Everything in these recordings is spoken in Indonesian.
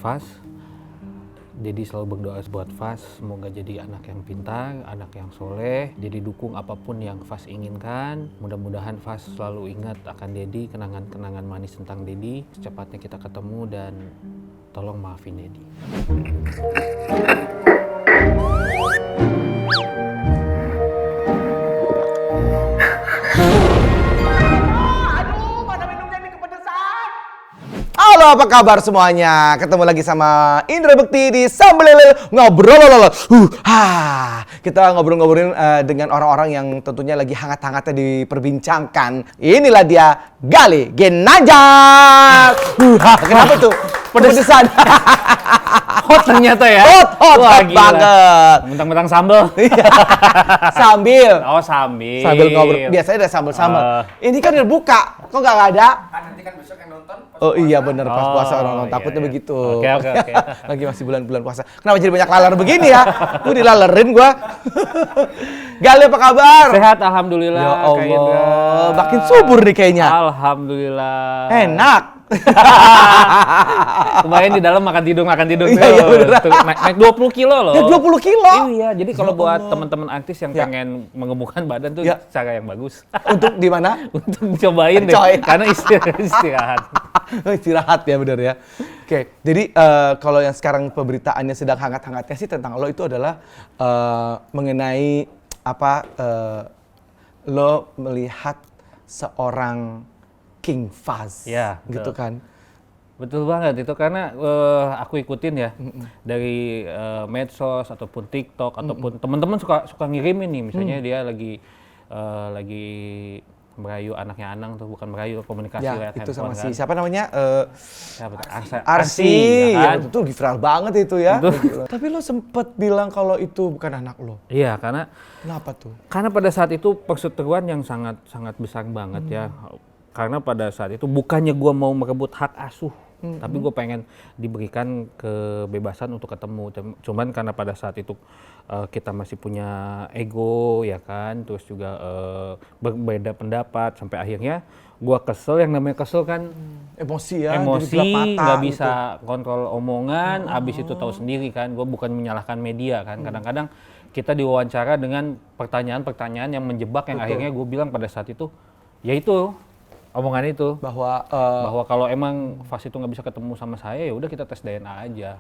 Fas. Jadi selalu berdoa buat Fas, semoga jadi anak yang pintar, anak yang soleh, jadi dukung apapun yang Fas inginkan. Mudah-mudahan Fas selalu ingat akan Dedi, kenangan-kenangan manis tentang Dedi. Secepatnya kita ketemu dan tolong maafin Dedi. Halo, apa kabar semuanya? Ketemu lagi sama Indra Bekti di Sambelele Ngobrol. Kita ngobrol-ngobrolin dengan orang-orang yang tentunya lagi hangat-hangatnya diperbincangkan. Inilah dia Gali Ginanjar. Kenapa tuh? Pedesan. Hot ternyata ya? Hot banget. Mentang-mentang sambel. Sambil. Oh, sambil. Sambil ngobrol. Biasanya ada sambel-sambel. Ini kan udah buka. Kok nggak ada? Nanti kan besok yang nonton. Oh iya bener, pas puasa orang nonton, takutnya iya. begitu. Oke. Lagi masih bulan-bulan puasa. Kenapa jadi banyak laler begini ya? Gue dilalerin gue. Gali, apa kabar? Sehat, alhamdulillah. Ya Kak Indra. Allah, makin subur nih kayaknya. Alhamdulillah. Enak. Kemarin di dalam makan tidung. Iya, beneran. Tuh, naik 20 kilo loh. Ya 20 kilo. Iya, jadi kalau buat teman-teman artis yang Ya. pengen mengemukkan badan tuh Ya. cara yang bagus. Untuk di mana? Untuk dicobain deh, Coy. karena istirahat. Istirahat ya, bener ya. Oke, jadi kalau yang sekarang pemberitaannya sedang hangat-hangatnya sih tentang lo itu adalah mengenai apa lo melihat seorang King Faz, Ya, gitu betul. kan? Betul banget itu karena aku ikutin ya dari medsos ataupun TikTok ataupun teman-teman suka ngirimin nih, misalnya dia lagi merayu anaknya Anang tuh, bukan merayu, komunikasi Ya, lewat itu sama handphone si kan. siapa namanya? Siapa tuh? Arsi, ya kan? ya, itu tuh viral banget itu ya. Betul. Tapi lo sempet bilang kalau itu bukan anak lo. Iya, karena Kenapa tuh? pada saat itu perseteruan yang sangat besar banget ya. Karena pada saat itu bukannya gua mau merebut hak asuh, tapi gue pengen diberikan kebebasan untuk ketemu. Cuman karena pada saat itu kita masih punya ego ya kan, terus juga berbeda pendapat, sampai akhirnya gua kesel. Yang namanya kesel kan Emosi ya, jadi emosi, gelap mata nggak gitu. bisa kontrol omongan. Abis itu tahu sendiri kan, gue bukan menyalahkan media kan. Kadang-kadang kita diwawancara dengan pertanyaan-pertanyaan yang menjebak, yang akhirnya gue bilang pada saat itu, yaitu omongan itu Bahwa bahwa kalau emang Fas itu nggak bisa ketemu sama saya, ya udah kita tes DNA aja.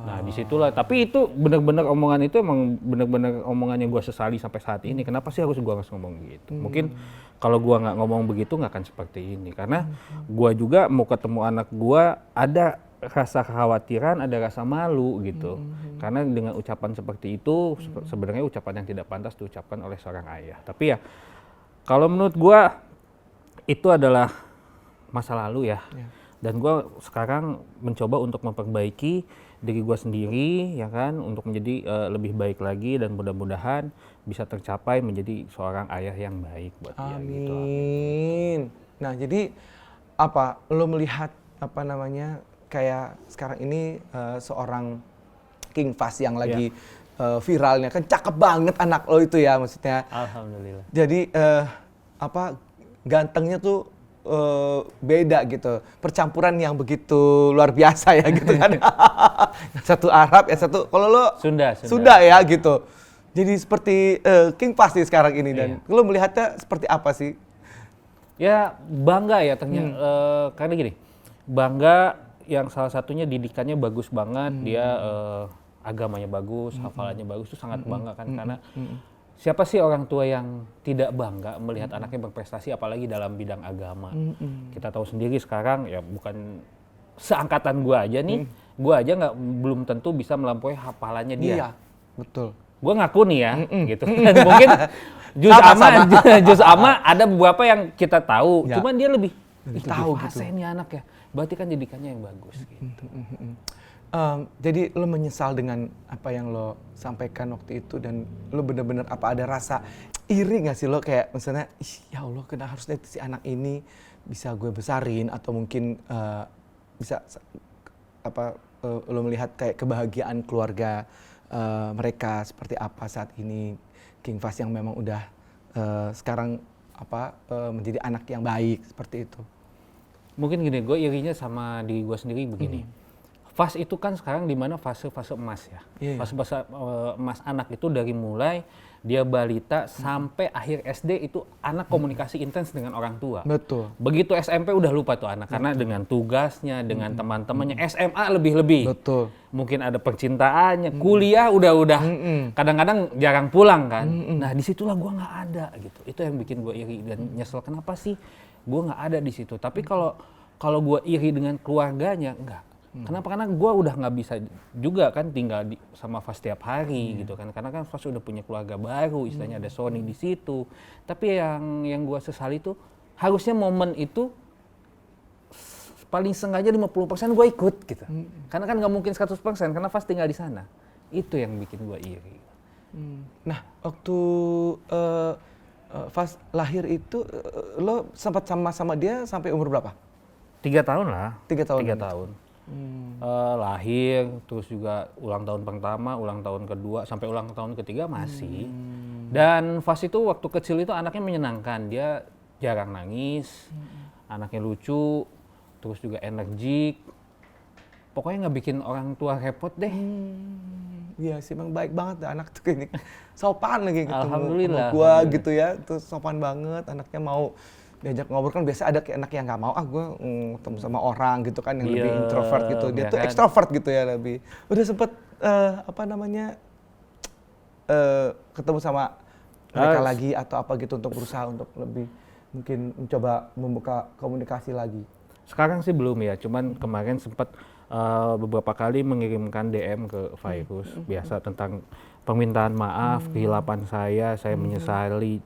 Nah disitulah, tapi itu benar-benar omongan itu emang benar-benar omongan yang gue sesali sampai saat ini. Kenapa sih harus ngomong gitu? Mungkin kalau gue nggak ngomong begitu nggak akan seperti ini, karena gue juga mau ketemu anak gue, ada rasa kekhawatiran, ada rasa malu gitu. Karena dengan ucapan seperti itu sebenarnya ucapan yang tidak pantas diucapkan oleh seorang ayah. Tapi ya kalau menurut gue itu adalah masa lalu ya. Dan gue sekarang mencoba untuk memperbaiki diri gue sendiri ya kan, untuk menjadi lebih baik lagi, dan mudah-mudahan bisa tercapai menjadi seorang ayah yang baik buat dia gitu. Amin. Nah, jadi apa lo melihat apa namanya kayak sekarang ini seorang King Faz yang lagi viralnya kan, cakep banget anak lo itu ya, maksudnya. Alhamdulillah. Jadi apa gantengnya tuh beda gitu, percampuran yang begitu luar biasa ya gitu kan. Yang satu Arab, yang satu kalau lo Sunda ya gitu. Jadi seperti King Faz nih sekarang ini, dan lo melihatnya seperti apa sih? Ya bangga ya ternyata, karena gini, bangga yang salah satunya didikannya bagus banget, dia agamanya bagus, hafalannya bagus, itu sangat bangga kan. Karena siapa sih orang tua yang tidak bangga melihat anaknya berprestasi, apalagi dalam bidang agama. Kita tahu sendiri sekarang ya, bukan seangkatan gua aja nih, gua aja belum tentu bisa melampaui hafalannya dia. Iya, betul. Gua ngaku nih ya, gitu. Dan mungkin juz amma ada beberapa yang kita tahu, Ya. cuman dia lebih tahu fase gitu. nih anak ya. Berarti kan didikannya yang bagus gitu. Jadi lo menyesal dengan apa yang lo sampaikan waktu itu, dan lo bener-bener apa ada rasa iri nggak sih lo, kayak misalnya, ih ya Allah, kena harusnya si anak ini bisa gue besarin, atau mungkin bisa apa lo melihat kayak kebahagiaan keluarga mereka seperti apa saat ini, King Faz yang memang udah sekarang apa menjadi anak yang baik seperti itu. Mungkin gini, gue irinya sama diri gue sendiri begini. Fase itu kan sekarang di mana fase-fase emas ya. Fase-fase emas anak itu dari mulai dia balita sampai akhir SD itu anak komunikasi intens dengan orang tua. Betul. Begitu SMP udah lupa tuh anak karena dengan tugasnya, dengan teman-temannya. SMA lebih-lebih. Betul. Mungkin ada percintaannya, kuliah udah kadang-kadang jarang pulang kan. Nah disitulah gue nggak ada gitu. Itu yang bikin gue iri dan nyesel. Kenapa sih gue nggak ada di situ? Tapi kalau gue iri dengan keluarganya enggak. Kenapa? Karena gue udah nggak bisa juga kan tinggal sama Fas tiap hari gitu kan. Karena kan Fas udah punya keluarga baru, istilahnya ada Sony di situ. Tapi yang gue sesali itu harusnya momen itu paling sengaja 50% gue ikut gitu. Karena kan nggak mungkin 100% karena Fas tinggal di sana. Itu yang bikin gue iri. Nah, waktu Fas lahir itu lo sempat sama dia sampai umur berapa? 3 tahun lah. 3 tahun. 3 tahun. Lahir, terus juga ulang tahun pertama, ulang tahun kedua, sampai ulang tahun ketiga masih. Dan Fas itu waktu kecil itu anaknya menyenangkan, dia jarang nangis, anaknya lucu, terus juga energik. Pokoknya nggak bikin orang tua repot deh. Iya sih, emang baik banget anak tuh ini. Sopan lagi ketemu Alhamdulillah. sama gua gitu ya, terus sopan banget, anaknya mau diajak ngobrol. Kan biasa ada kayak anak yang nggak mau, gue ketemu sama orang gitu kan, yang lebih introvert gitu. Dia tuh kan? extrovert gitu ya lebih. Udah sempet ketemu sama mereka lagi atau apa gitu untuk berusaha untuk lebih mungkin mencoba membuka komunikasi lagi? Sekarang sih belum ya, cuman kemarin sempat beberapa kali mengirimkan DM ke Virus biasa tentang permintaan maaf, kehilapan saya menyesali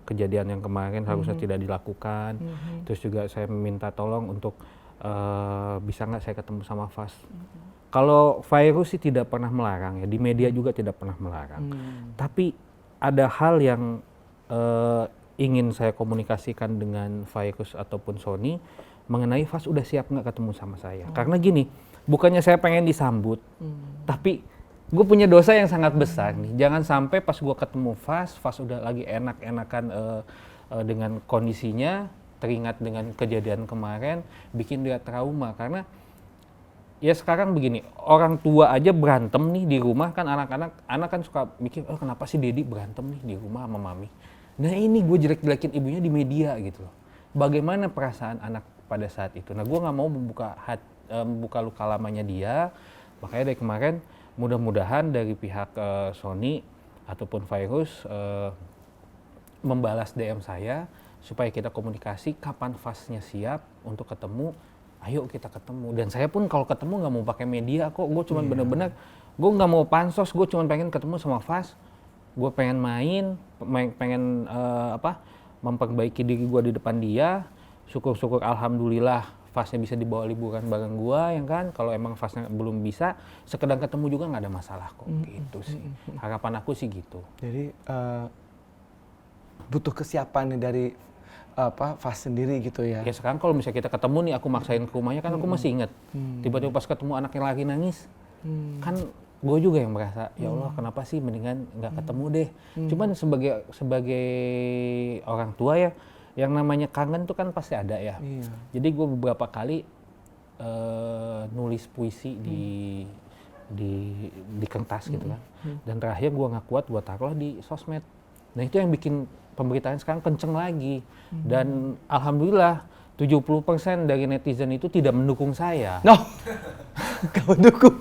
kejadian yang kemarin harusnya tidak dilakukan. Terus juga saya meminta tolong untuk bisa nggak saya ketemu sama Fas. Kalau Virus sih tidak pernah melarang ya, di media juga tidak pernah melarang. Tapi ada hal yang ingin saya komunikasikan dengan Virus ataupun Sony mengenai Fas udah siap nggak ketemu sama saya. Karena gini, bukannya saya pengen disambut, tapi gue punya dosa yang sangat besar nih. Jangan sampai pas gue ketemu Fas udah lagi enak-enakan dengan kondisinya, teringat dengan kejadian kemarin, bikin dia trauma. Karena ya sekarang begini, orang tua aja berantem nih di rumah kan, anak kan suka mikir, oh kenapa sih Dedi berantem nih di rumah sama mami. Nah ini gue jelek-jelekin ibunya di media gitu loh. Bagaimana perasaan anak pada saat itu? Nah gue nggak mau membuka luka lamanya dia, makanya dari kemarin mudah-mudahan dari pihak Sony ataupun Virus membalas DM saya supaya kita komunikasi kapan Fasnya siap untuk ketemu, ayo kita ketemu. Dan saya pun kalau ketemu nggak mau pakai media kok, gue cuma bener-bener, gue nggak mau pansos, gue cuma pengen ketemu sama Fas, gue pengen pengen memperbaiki diri gue di depan dia. Syukur-syukur alhamdulillah Fasnya bisa dibawa liburan bareng gua, yang kan. Kalau emang Fasnya belum bisa, sekedar ketemu juga nggak ada masalah kok. Gitu sih. Harapan aku sih gitu. Jadi butuh kesiapan nih dari Fas sendiri gitu ya. Ya sekarang kalau misalnya kita ketemu nih, aku maksain ke rumahnya kan, aku masih inget. Tiba-tiba pas ketemu anaknya lagi nangis, kan gue juga yang merasa, ya Allah kenapa sih mendingan nggak ketemu deh. Cuman sebagai orang tua ya, yang namanya kangen tuh kan pasti ada ya. Jadi gue beberapa kali nulis puisi di kertas gitu kan. Dan terakhir gue nggak kuat, gue taruh di sosmed. Nah itu yang bikin pemberitaan sekarang kenceng lagi. Dan alhamdulillah 70% dari netizen itu tidak mendukung saya. No, gak mendukung.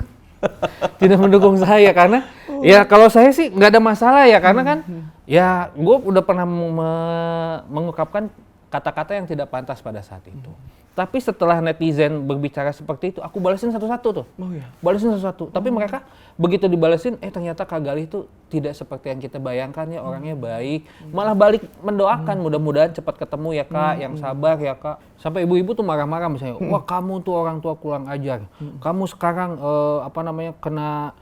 Tidak mendukung saya karena ya kalau saya sih nggak ada masalah ya, karena kan ya gue udah pernah mengungkapkan kata-kata yang tidak pantas pada saat itu. Tapi setelah netizen berbicara seperti itu, aku balesin satu-satu tuh. Oh ya. Balesin satu-satu. Tapi mereka begitu dibalesin, ternyata Kak Galih itu tidak seperti yang kita bayangkan ya, orangnya baik. Malah balik mendoakan, mudah-mudahan cepat ketemu ya Kak, yang sabar ya Kak. Sampai ibu-ibu tuh marah-marah misalnya, wah kamu tuh orang tua kurang ajar. Kamu sekarang kena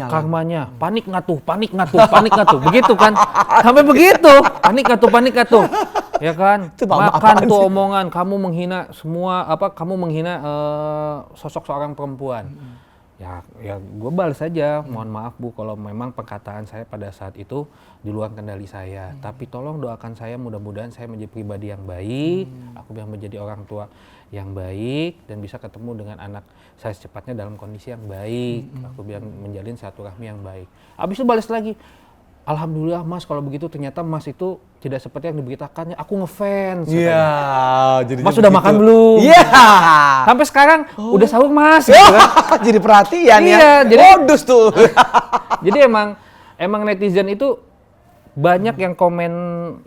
karmanya. Panik nggak tuh, begitu kan. Sampai begitu, panik nggak tuh. Ya kan, makan tuh omongan, kamu menghina semua, kamu menghina sosok seorang perempuan. Ya gue balas saja, mohon maaf Bu kalau memang perkataan saya pada saat itu di luar kendali saya. Tapi tolong doakan saya, mudah-mudahan saya menjadi pribadi yang baik, aku bisa menjadi orang tua yang baik dan bisa ketemu dengan anak saya secepatnya dalam kondisi yang baik. Aku biar menjalin silaturahmi yang baik. Habis itu balas lagi, alhamdulillah Mas kalau begitu ternyata Mas itu tidak seperti yang diberitakannya. Aku ngefans. Iya, jadi Mas sudah makan belum? Iya. Sampai sekarang udah sahur Mas. Gitu kan. Jadi perhatian ya. Iya, jadi modus tuh. jadi emang netizen itu banyak yang komen,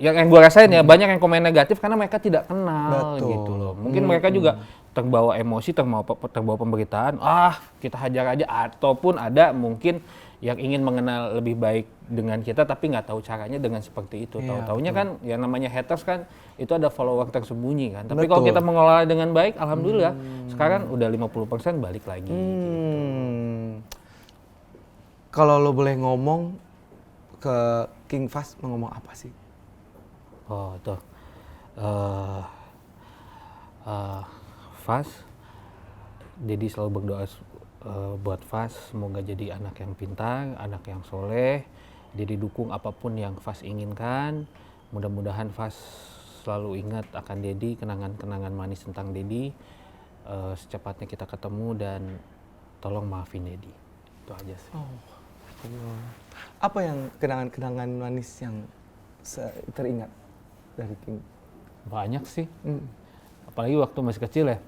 yang gue rasain ya, banyak yang komen negatif karena mereka tidak kenal. Betul. Gitu loh. Mungkin mereka juga terbawa emosi, terbawa pemberitaan, kita hajar aja, ataupun ada mungkin yang ingin mengenal lebih baik dengan kita tapi nggak tahu caranya dengan seperti itu. Tahu-taunya kan yang namanya haters kan itu ada follower tersembunyi kan. Tapi kalau kita mengelola dengan baik, alhamdulillah sekarang udah 50% balik lagi. Gitu. Kalau lo boleh ngomong ke King Fast mau ngomong apa sih? Oh tuh, Fast, jadi selalu berdoa buat Fast semoga jadi anak yang pintar, anak yang soleh, jadi dukung apapun yang Fast inginkan. Mudah-mudahan Fast selalu ingat akan Dedi, kenangan-kenangan manis tentang Dedi. Secepatnya kita ketemu dan tolong maafin Dedi. Itu aja sih. Apa yang kenangan-kenangan manis yang teringat dari King? Banyak sih. Apalagi waktu masih kecil ya.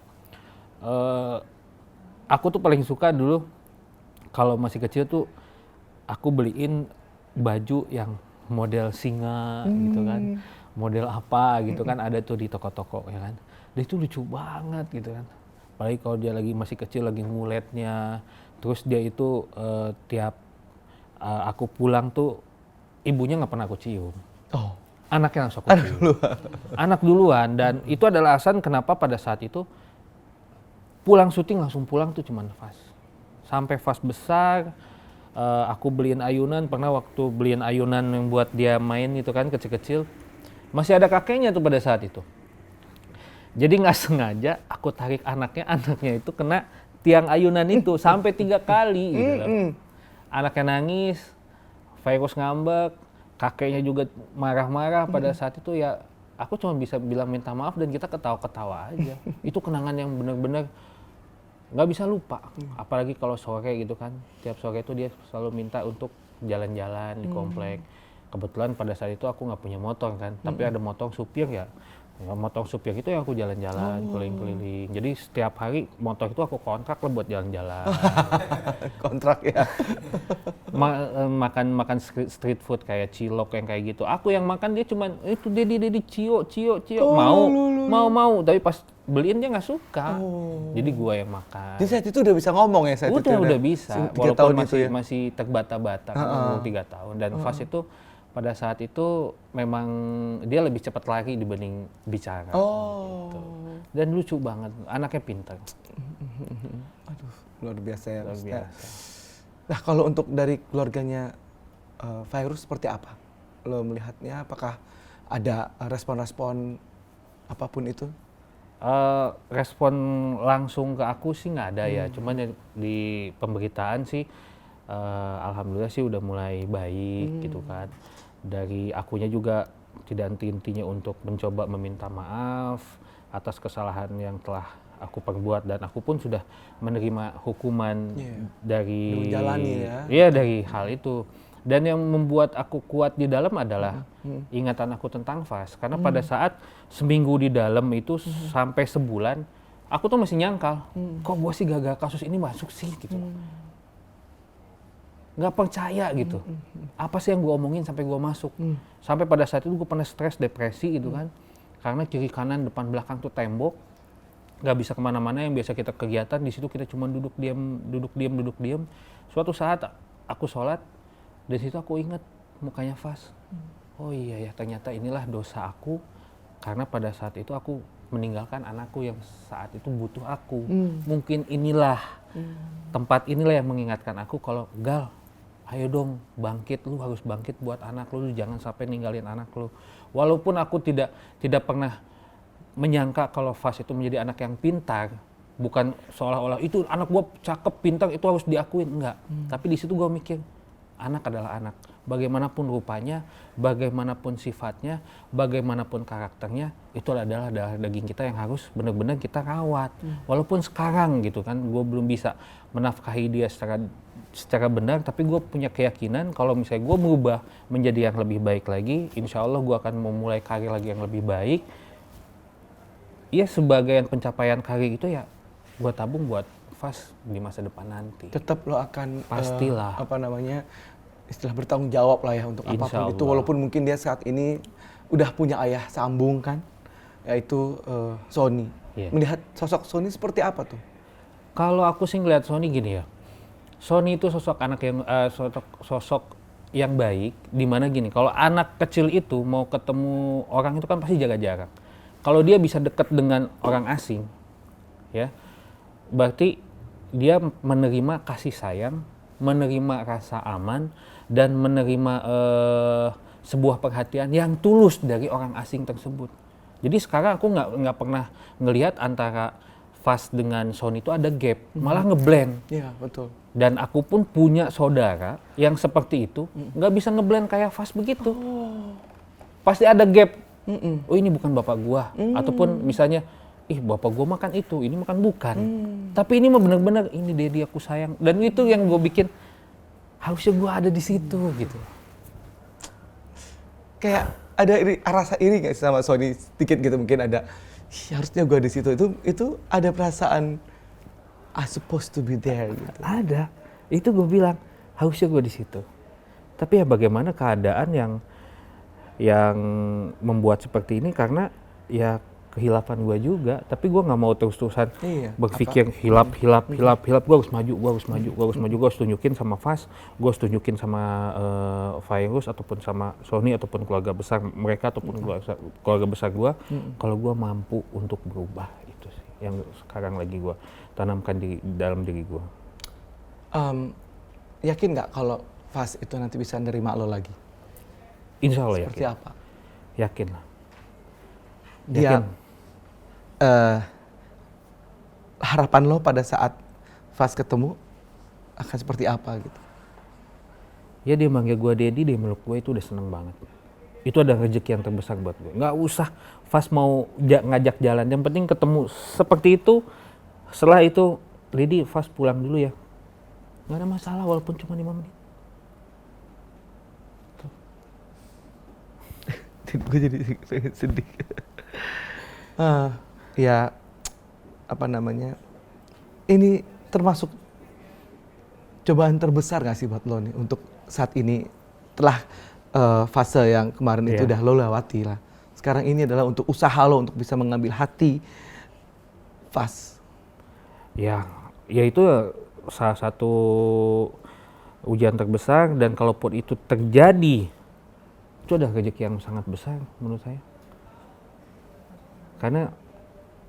Aku tuh paling suka dulu kalau masih kecil tuh aku beliin baju yang model singa gitu kan, model apa gitu kan, ada tuh di toko-toko ya kan. Dan itu lucu banget gitu kan. Apalagi kalau dia lagi masih kecil lagi nguletnya, terus dia itu tiap aku pulang tuh ibunya nggak pernah aku cium. Oh. Anaknya langsung aku cium. Anak duluan dan itu adalah alasan kenapa pada saat itu pulang syuting langsung pulang tuh cuman Fast. Sampai Fast besar, aku beliin ayunan, pernah waktu beliin ayunan yang buat dia main itu kan kecil-kecil, masih ada kakeknya tuh pada saat itu. Jadi nggak sengaja aku tarik anaknya itu kena tiang ayunan itu sampai 3 kali gitu kan. Anaknya nangis, virus ngambek, kakeknya juga marah-marah pada saat itu ya. Aku cuma bisa bilang minta maaf dan kita ketawa-ketawa aja. Itu kenangan yang benar-benar nggak bisa lupa. Apalagi kalau sore gitu kan. Tiap sore itu dia selalu minta untuk jalan-jalan di komplek. Kebetulan pada saat itu aku nggak punya motor kan. Tapi ada motor supir ya. Motor supir itu yang aku jalan-jalan, keliling-keliling. Jadi setiap hari motor itu aku kontrak lah buat jalan-jalan. Kontrak ya? Makan street food kayak cilok yang kayak gitu. Aku yang makan dia cuman itu Dedi cio. Mau. Tapi pas beliin dia nggak suka. Jadi gua yang makan. Di saat itu udah bisa ngomong ya saat itu? Udah bisa. 3 tahun Walaupun itu ya? masih terbata-bata kan umur 3 tahun. Dan Fast itu pada saat itu memang dia lebih cepat lari dibanding bicara. Gitu. Dan lucu banget, anaknya pintar. Aduh, luar biasa ya. Luar biasa. Nah kalau untuk dari keluarganya Virus seperti apa? Lo melihatnya apakah ada respon-respon apapun itu? Respon langsung ke aku sih nggak ada ya, cuman ya di pemberitaan sih alhamdulillah sih udah mulai baik gitu kan. Dari akunya juga tidak henti-hentinya untuk mencoba meminta maaf atas kesalahan yang telah aku perbuat dan aku pun sudah menerima hukuman dari dari hal itu. Dan yang membuat aku kuat di dalam adalah ingatan aku tentang Fast. Karena pada saat seminggu di dalam itu sampai sebulan, aku tuh masih nyangkal, kok gue sih gagal kasus ini masuk sih gitu. Nggak percaya gitu. Apa sih yang gue omongin sampai gue masuk. Sampai pada saat itu gue pernah stres, depresi gitu kan. Karena kiri kanan depan belakang tuh tembok. Nggak bisa kemana-mana, yang biasa kita kegiatan di situ kita cuma duduk diam. Suatu saat aku sholat, dari situ aku ingat mukanya Fast. Oh iya ya, ternyata inilah dosa aku karena pada saat itu aku meninggalkan anakku yang saat itu butuh aku. Mungkin inilah tempat inilah yang mengingatkan aku kalau Gal, ayo dong bangkit, lu harus bangkit buat anak lu jangan sampai ninggalin anak lu. Walaupun aku tidak pernah menyangka kalau Fast itu menjadi anak yang pintar, bukan seolah-olah itu anak gue cakep, pintar, itu harus diakuin, enggak. Tapi di situ gue mikir, anak adalah anak. Bagaimanapun rupanya, bagaimanapun sifatnya, bagaimanapun karakternya, itu adalah darah daging kita yang harus benar-benar kita rawat. Walaupun sekarang gitu kan, gue belum bisa menafkahi dia secara benar, tapi gue punya keyakinan kalau misalnya gue berubah menjadi yang lebih baik lagi, insya Allah gue akan memulai karir lagi yang lebih baik. Ya sebagian pencapaian karir itu ya gue tabung buat Fas di masa depan nanti. Tetap lo akan pastilah istilah bertanggung jawab lah ya untuk Insya apapun itu, Allah. walaupun mungkin dia saat ini udah punya ayah sambung kan, yaitu Sony. Iya. Melihat sosok Sony seperti apa tuh? Kalau aku sih ngeliat Sony gini ya, Sony itu sosok anak yang sosok yang baik, dimana gini, kalau anak kecil itu mau ketemu orang itu kan pasti jaga jarak. Kalau dia bisa dekat dengan orang asing, ya, berarti dia menerima kasih sayang, menerima rasa aman, dan menerima sebuah perhatian yang tulus dari orang asing tersebut. Jadi sekarang aku nggak pernah ngelihat antara Fas dengan Sony itu ada gap, malah ngeblend. Iya, betul. Dan aku pun punya saudara yang seperti itu, nggak bisa ngeblend kayak Fas begitu. Pasti ada gap. Oh ini bukan bapak gua, ataupun misalnya, ih bapak gua makan itu, ini makan bukan. Tapi ini mah bener-bener ini Dedi aku sayang. Dan itu yang gue bikin harusnya gua ada di situ gitu. Kayak ada rasa iri nggak sih sama Sony sedikit gitu, mungkin ada, harusnya gue di situ. Itu ada perasaan I supposed to be there gitu. Ada. Itu gue bilang harusnya gue di situ. Tapi ya bagaimana keadaan yang membuat seperti ini, karena ya kehilapan gue juga. Tapi gue nggak mau terus-terusan berpikir hilap. Gue harus maju, gue harus tunjukin sama Fas, gue harus tunjukin sama Virus ataupun sama Sony ataupun keluarga besar mereka ataupun keluarga besar gue, kalau gue mampu untuk berubah. Itu sih yang sekarang lagi gue tanamkan di dalam diri gue. Yakin nggak kalau Fas itu nanti bisa nerima lo lagi? Insya Allah Seperti yakin. apa? Yakin lah. Dia harapan lo pada saat Fas ketemu akan seperti apa gitu? Ya dia manggil gue Dedi, dia meluk gue, itu udah seneng banget. Itu ada rezeki yang terbesar buat gue. Nggak usah Fas mau ngajak jalan, yang penting ketemu seperti itu. Setelah itu, Dedi Fas pulang dulu ya. Nggak ada masalah walaupun cuma 5 menit. Gue jadi sedih. Ya, apa namanya, ini termasuk cobaan terbesar gak sih buat lo nih untuk saat ini, telah fase yang kemarin itu udah lo lewati lah. Sekarang ini adalah untuk usaha lo untuk bisa mengambil hati Fas. Ya itu salah satu ujian terbesar, dan kalaupun itu terjadi, itu adalah rezeki yang sangat besar menurut saya. Karena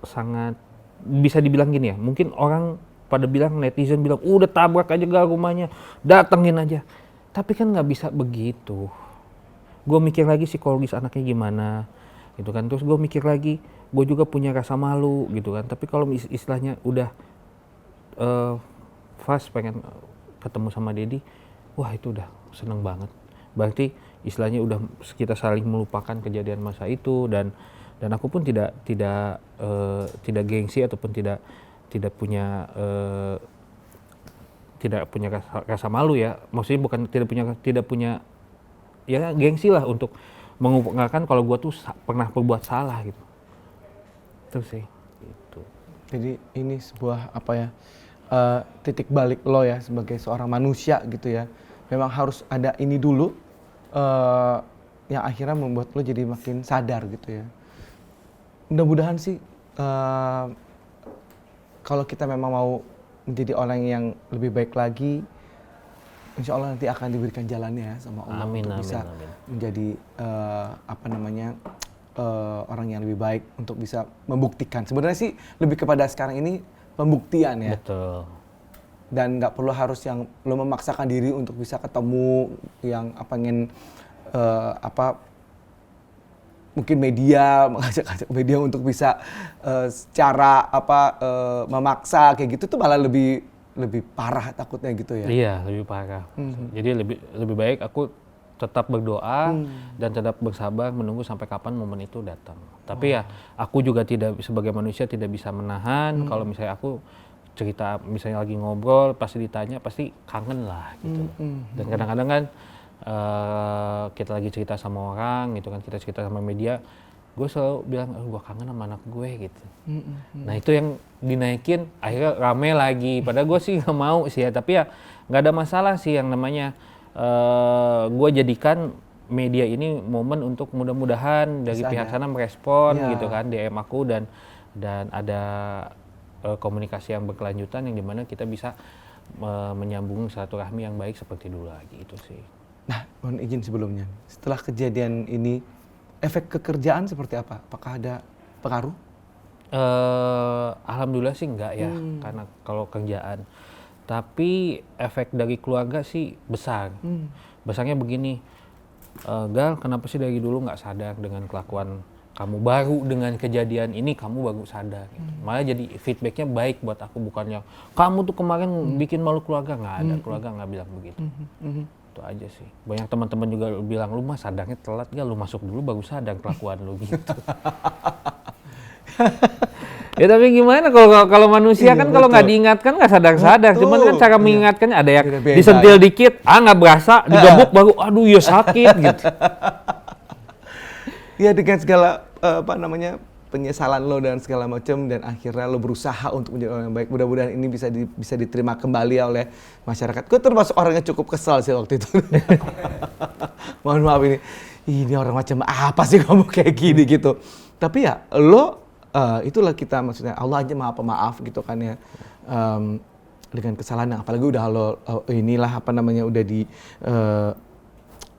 sangat, bisa dibilang gini ya, mungkin orang pada bilang, netizen bilang, udah tabrak aja gak rumahnya, datengin aja. Tapi kan nggak bisa begitu. Gue mikir lagi psikologis anaknya gimana, gitu kan. Terus gue mikir lagi, gue juga punya rasa malu, gitu kan. Tapi kalau istilahnya udah Fas pengen ketemu sama Dedi, wah itu udah seneng banget. Berarti istilahnya udah kita saling melupakan kejadian masa itu, dan aku pun tidak gengsi ataupun tidak punya rasa malu ya. Maksudnya bukan tidak punya ya gengsi lah untuk mengungkapkan kalau gua tuh pernah berbuat salah gitu. Terus sih gitu. Jadi ini sebuah apa ya, titik balik lo ya sebagai seorang manusia gitu ya. Memang harus ada ini dulu yang akhirnya membuat lo jadi makin sadar gitu ya. Mudah-mudahan sih kalau kita memang mau menjadi orang yang lebih baik lagi, insya Allah nanti akan diberikan jalannya ya sama Allah untuk bisa menjadi orang yang lebih baik, untuk bisa membuktikan. Sebenarnya sih lebih kepada sekarang ini pembuktian ya. Betul. Dan nggak perlu harus yang lo memaksakan diri untuk bisa ketemu yang pengen mungkin mengajak media untuk bisa secara memaksa kayak gitu tuh malah lebih parah takutnya gitu ya. Iya, lebih parah. Jadi lebih baik aku tetap berdoa dan tetap bersabar menunggu sampai kapan momen itu datang. Tapi ya aku juga sebagai manusia tidak bisa menahan. Kalau misalnya aku cerita, misalnya lagi ngobrol, pasti ditanya, pasti kangen lah gitu. Dan kadang-kadang kan kita lagi cerita sama orang gitu kan, kita cerita sama media, gue selalu bilang, gue kangen sama anak gue gitu. Nah itu yang dinaikin, akhirnya rame lagi. Padahal gue sih nggak mau sih ya, tapi ya nggak ada masalah sih yang namanya gue jadikan media ini momen untuk mudah-mudahan dari pihak sana merespon gitu kan DM aku dan ada komunikasi yang berkelanjutan yang dimana kita bisa menyambung silaturahmi yang baik seperti dulu lagi itu sih. Nah, mohon izin sebelumnya, setelah kejadian ini efek kekerjaan seperti apa? Apakah ada pengaruh? Alhamdulillah sih enggak ya, karena kalau kerjaan. Tapi efek dari keluarga sih besar. Besarnya begini, Gal, kenapa sih dari dulu nggak sadar dengan kelakuan kamu, baru dengan kejadian ini kamu baru sadar. Gitu. Malah jadi feedbacknya baik buat aku, bukannya kamu tuh kemarin bikin malu keluarga, nggak ada, keluarga nggak bilang begitu. Itu aja sih. Banyak teman-teman juga bilang, lu mah sadarnya telat, Gal, lu masuk dulu baru sadar kelakuan lu gitu. Ya tapi gimana kalau manusia kan kalau nggak diingatkan nggak sadar-sadar. Cuman kan cara mengingatkannya ada yang disentil dikit, nggak berasa, digebuk baru, aduh ya sakit gitu. Ya dengan segala penyesalan lo dan segala macam, dan akhirnya lo berusaha untuk menjadi orang yang baik. Mudah-mudahan ini bisa diterima kembali oleh masyarakat. Gue termasuk orang yang cukup kesal sih waktu itu. Mohon maaf ini orang macam apa sih kamu kayak gini gitu. Tapi ya lo itulah kita, maksudnya Allah aja maha pemaaf gitu kan ya, dengan kesalahan yang apalagi udah lo udah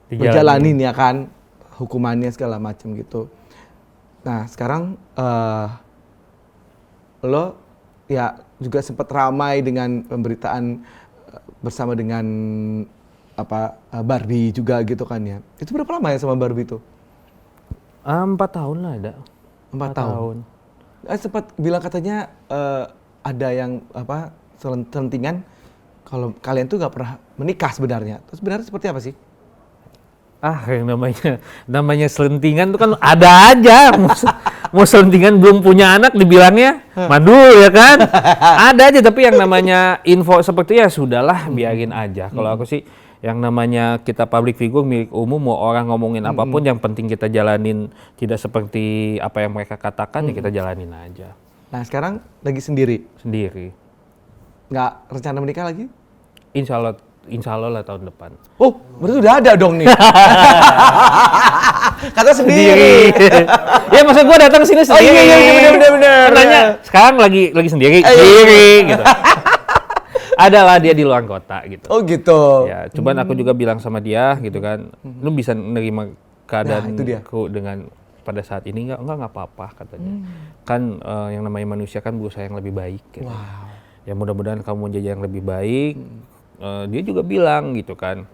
berjalanin ya kan hukumannya segala macam gitu. Nah sekarang lo ya juga sempat ramai dengan pemberitaan bersama dengan Barbie juga gitu kan ya. Itu berapa lama ya sama Barbie itu? 4 tahun lah ada. 4 tahun. Sempat bilang katanya ada yang selentingan kalau kalian tuh nggak pernah menikah sebenarnya. Terus sebenarnya seperti apa sih? Yang namanya selentingan tuh kan ada aja. Mau selentingan belum punya anak dibilangnya mandul ya kan? Ada aja, tapi yang namanya info seperti ya sudahlah, biarin aja. Kalau aku sih yang namanya kita public figure milik umum, mau orang ngomongin apapun, yang penting kita jalanin tidak seperti apa yang mereka katakan, ya kita jalanin aja. Nah sekarang lagi sendiri? Sendiri. Nggak rencana menikah lagi? Insya Allah lah tahun depan. Oh, berarti udah ada dong nih. Kata sendiri. Ya maksud gue datang sini sendiri. Oh iya bener. Nanya sekarang lagi sendiri gitu. Ada lah dia di luar kota gitu. Oh gitu. Ya, cuman aku juga bilang sama dia gitu kan, lu bisa menerima keadaanku dengan pada saat ini nggak apa-apa katanya. Kan yang namanya manusia kan berusaha yang lebih baik. Gitu. Wow. Ya mudah-mudahan kamu menjadi yang lebih baik. Dia juga bilang gitu kan,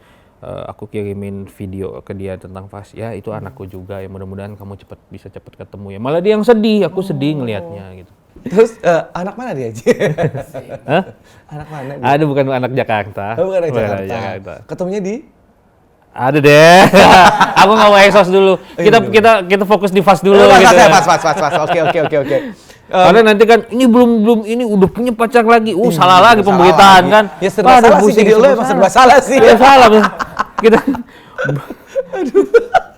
aku kirimin video ke dia tentang Fas, ya itu anakku juga, ya mudah-mudahan kamu bisa cepat ketemu ya. Malah dia yang sedih, aku sedih ngelihatnya gitu. Terus anak mana dia? Hah? Anak mana dia? Ada, bukan anak Jakarta. Oh, bukan anak Jakarta. Ketemunya di? Ada deh. Aku nggak mau eksos dulu. Kita fokus di Fas dulu gitu. Pas. Oke. Karena nanti kan ini belum ini udah punya pacar lagi. Salah lagi pemberitaan kan. Ya serba salah sih, jadi lo emang serba salah sih. Ya salah. Kita aduh,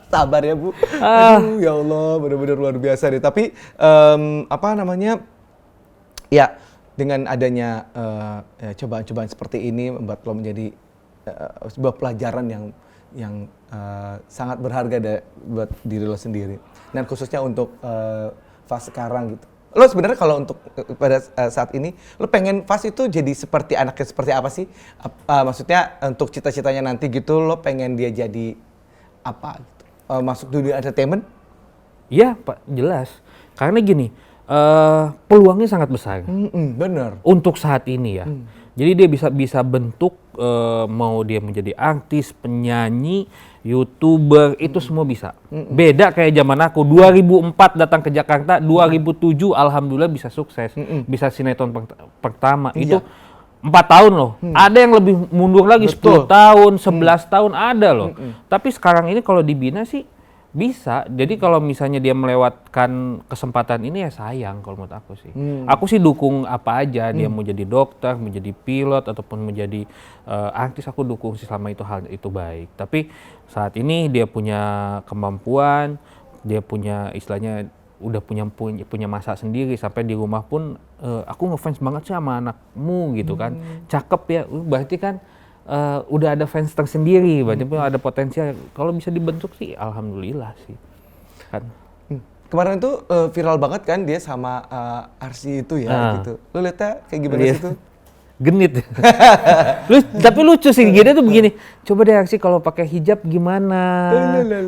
sabar ya Bu. Aduh, ya Allah, benar-benar luar biasa deh. Tapi ya dengan adanya cobaan-cobaan seperti ini membuat lo menjadi sebuah pelajaran yang sangat berharga buat diri lo sendiri. Dan khususnya untuk Fas sekarang gitu. Lo sebenarnya kalau untuk pada saat ini, lo pengen Fas itu jadi seperti anaknya seperti apa sih? Maksudnya untuk cita-citanya nanti gitu, lo pengen dia jadi apa gitu? Masuk dunia entertainment? Iya Pak, jelas. Karena gini, peluangnya sangat besar. Bener. Untuk saat ini ya. Jadi dia bisa bentuk mau dia menjadi artis, penyanyi, YouTuber, itu semua bisa. Beda kayak zaman aku 2004 datang ke Jakarta, 2007 alhamdulillah bisa sukses. Bisa sinetron pertama. Itu 4 tahun loh. Ada yang lebih mundur lagi, 10 tahun, 11 tahun ada loh. Tapi sekarang ini kalau dibina sih bisa. Jadi kalau misalnya dia melewatkan kesempatan ini ya sayang kalau menurut aku sih. Aku sih dukung apa aja, dia mau jadi dokter, mau jadi pilot ataupun menjadi artis, aku dukung sih selama itu hal itu baik. Tapi saat ini dia punya kemampuan, dia punya istilahnya udah punya masa sendiri, sampai di rumah pun aku ngefans banget sih sama anakmu gitu kan. Cakep ya, berarti kan udah ada fans tersendiri, berarti pun ada potensial. Kalau bisa dibentuk sih alhamdulillah sih kan. Kemarin itu viral banget kan dia sama Arsy itu ya gitu. Lu lihatnya kayak gimana sih tuh? Genit. Tapi lucu sih dia tuh begini. Coba deh Arsy kalau pakai hijab gimana?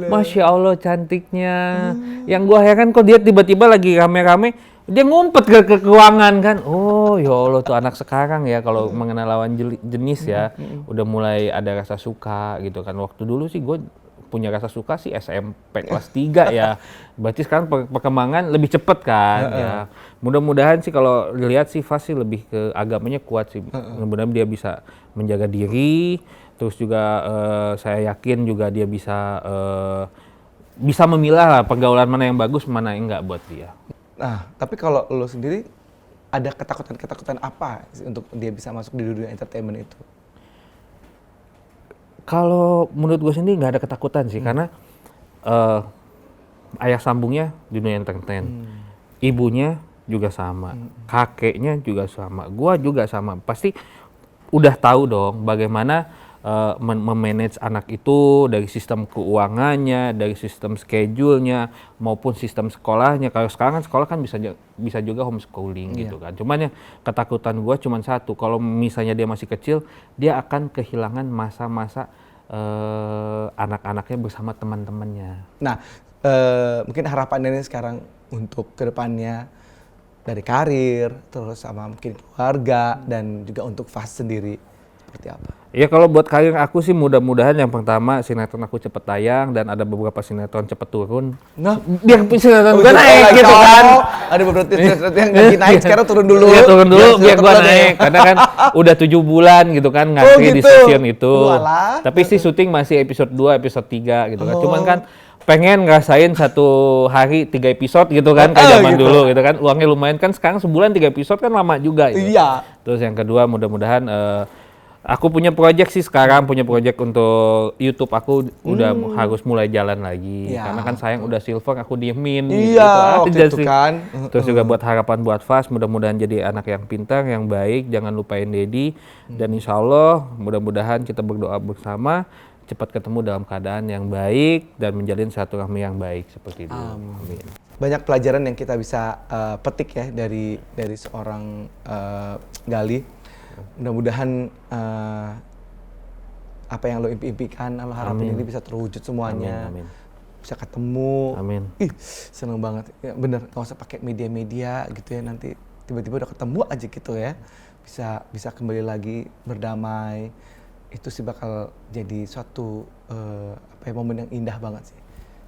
Masya Allah cantiknya. Yang gua heran kok dia tiba-tiba lagi rame-rame dia ngumpet ke ruangan kan. Oh ya Allah tuh anak sekarang ya kalau mengenal lawan jenis ya udah mulai ada rasa suka gitu kan. Waktu dulu sih gue punya rasa suka sih SMP kelas 3 ya. Berarti sekarang perkembangan lebih cepet kan ya. Mudah-mudahan sih kalau dilihat sih Fas sih lebih ke agamanya kuat sih. Mudah-mudahan dia bisa menjaga diri, terus juga saya yakin juga dia bisa memilah lah pergaulan mana yang bagus, mana yang enggak buat dia. Nah, tapi kalau lo sendiri ada ketakutan apa sih untuk dia bisa masuk di dunia entertainment itu? Kalau menurut gue sendiri nggak ada ketakutan sih, karena ayah sambungnya di dunia entertain, ibunya juga sama, kakeknya juga sama, gua juga sama. Pasti udah tahu dong bagaimana memanage anak itu dari sistem keuangannya, dari sistem schedule-nya maupun sistem sekolahnya. Kalau sekarang kan sekolah kan bisa juga homeschooling gitu kan. Cuman ya ketakutan gua cuman satu, kalau misalnya dia masih kecil, dia akan kehilangan masa-masa anak-anaknya bersama teman-temannya. Nah, mungkin harapannya ini sekarang untuk kedepannya dari karir, terus sama mungkin keluarga dan juga untuk Fas sendiri seperti apa? Ya kalau buat karir aku sih mudah-mudahan yang pertama sinetron aku cepet tayang dan ada beberapa sinetron cepet turun. Nah, biar sinetron gue naik gitu kan. Ada beberapa sinetron yang lagi naik sekarang turun dulu. Iya turun dulu biar gue naik. Karena kan udah 7 bulan gitu kan ngantri gitu. di stasiun itu. Walah. Tapi sih syuting masih episode 2, episode 3 gitu kan. Cuman kan pengen ngerasain satu hari 3 episode gitu kan kayak zaman dulu gitu kan. Uangnya lumayan kan, sekarang sebulan 3 episode kan lama juga gitu. Iya. Terus yang kedua mudah-mudahan aku punya proyek sih sekarang, punya proyek untuk YouTube aku udah harus mulai jalan lagi. Karena kan sayang udah silver aku diemin gitu aja sih. Kan. Terus juga buat harapan buat Fas, mudah-mudahan jadi anak yang pintar, yang baik, jangan lupain Dedi. Dan insya Allah mudah-mudahan kita berdoa bersama cepat ketemu dalam keadaan yang baik dan menjalin silaturahmi yang baik seperti itu. Amin. Banyak pelajaran yang kita bisa petik ya dari seorang Gali. Mudah-mudahan apa yang lo impikan, lo harapin ini bisa terwujud semuanya. Amin. Bisa ketemu. Amin. Ih, seneng banget. Ya, bener, nggak usah pakai media-media gitu ya, nanti tiba-tiba udah ketemu aja gitu ya. Bisa kembali lagi berdamai. Itu sih bakal jadi suatu momen yang indah banget sih.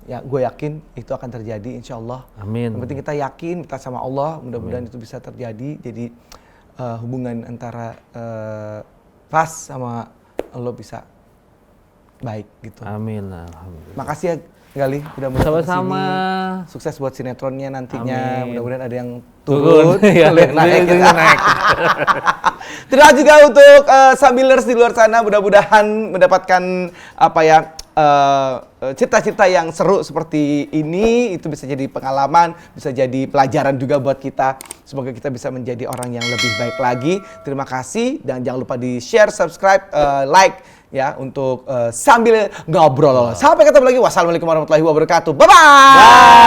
Ya, gue yakin itu akan terjadi, insya Allah. Amin. Yang penting kita yakin, kita sama Allah, mudah-mudahan itu bisa terjadi. Jadi hubungan antara Fas sama lo bisa baik gitu. Amin. Alhamdulillah. Makasih ya Gali udah mau sama-sama. Sukses buat sinetronnya nantinya. Amin. Mudah-mudahan ada yang turun, naik. Terima kasih juga untuk Sambilers di luar sana, mudah-mudahan mendapatkan cita-cita yang seru seperti ini. Itu bisa jadi pengalaman, bisa jadi pelajaran juga buat kita. Semoga kita bisa menjadi orang yang lebih baik lagi. Terima kasih dan jangan lupa di share, subscribe, like ya untuk Sambil Ngobrol. Sampai ketemu lagi. Wassalamualaikum warahmatullahi wabarakatuh. Bye-bye.